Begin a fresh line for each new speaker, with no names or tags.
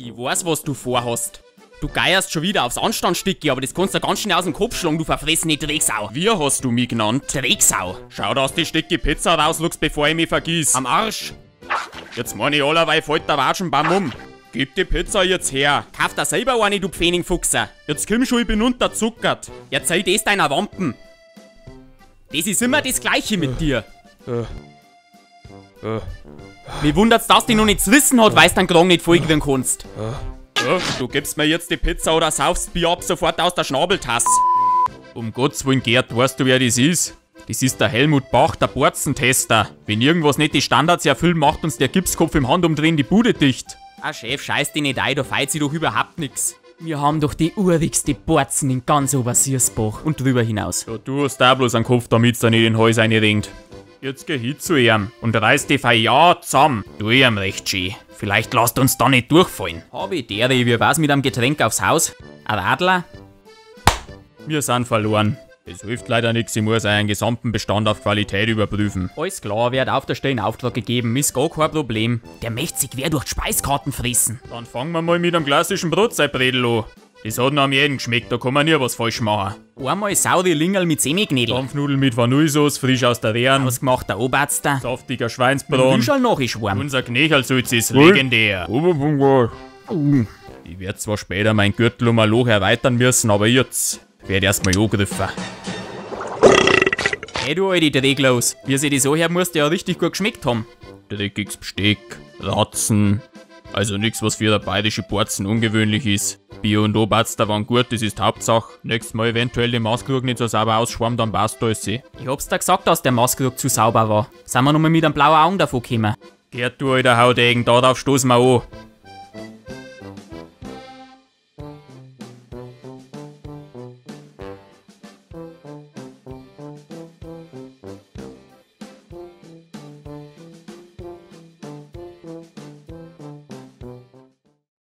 Ich weiß, was du vorhast. Du geierst schon wieder aufs Anstandsstücki, aber das kannst du ganz schnell aus dem Kopf schlagen, du verfressene Drecksau. Wie hast du mich genannt? Drecksau. Schau, dass die Stücki Pizza rauslugst, bevor ich mich vergiss. Am Arsch. Jetzt meine ich allerweil, fällt der Watschenbaum um. Gib die Pizza jetzt her. Kauf da selber eine, du Pfennigfuchser. Jetzt komm schon, ich bin unterzuckert. Erzähl das deiner Wampen. Das ist immer das Gleiche mit dir. Mich wundert's, dass die noch nichts wissen hat, weil du den Krang nicht folgen kannst. Du gibst mir jetzt die Pizza oder saufst Bier ab sofort aus der Schnabeltasse. Um Gottes Willen, Gerd, weißt du, wer das ist? Das ist der Helmut Bach, der Borzentester. Wenn irgendwas nicht die Standards erfüllt, macht uns der Gipskopf im Handumdrehen die Bude dicht. Ah, Chef, scheiß dich nicht ein, da feit sie doch überhaupt nix. Wir haben doch die urigste Borzen in ganz Obersiersbach und drüber hinaus. Ja, du hast da bloß einen Kopf, damit's da nicht in den Hals reinringt. Jetzt geh hin zu ihm und reiß die Feierjahr zusammen. Tu ihm recht schön. Vielleicht lasst uns da nicht durchfallen. Hab ich dere, wie war's mit einem Getränk aufs Haus? Ein Radler? Wir sind verloren. Es hilft leider nichts, ich muss einen gesamten Bestand auf Qualität überprüfen. Alles klar, wird auf der Stelle in Auftrag gegeben, ist gar kein Problem. Der möchte sich quer durch die Speiskarten fressen. Dann fangen wir mal mit einem klassischen Brotzeit-Bredel an. Das hat noch am jeden geschmeckt, da kann man nie was falsch machen. Einmal saure Lingerl mit Semiknädel. Dampfnudeln mit Vanillesauce, frisch aus der Rehren. Ausgemachter Oberster. Saftiger Schweinsbraten. Büschel noch ist warm. Unser Knächelsalz ist legendär. Ich werd zwar später mein Gürtel um ein Loch erweitern müssen, aber jetzt werd erstmal angegriffen. Hey du alte Drecklos, wie sie das anhört, musst du ja richtig gut geschmeckt haben. Dreckiges Besteck, Ratzen, also nix, was für der bayerische Borzen ungewöhnlich ist. Bier und Oberster waren gut, das ist Hauptsache. Nächstes Mal eventuell den Maßkrug nicht so sauber ausschwammt, dann passt alles. Ich hab's dir gesagt, dass der Maßkrug zu sauber war. Sind wir nochmal mit einem blauen Augen davon gekommen. Gerd, du alter Haudegen, darauf stoßen wir an.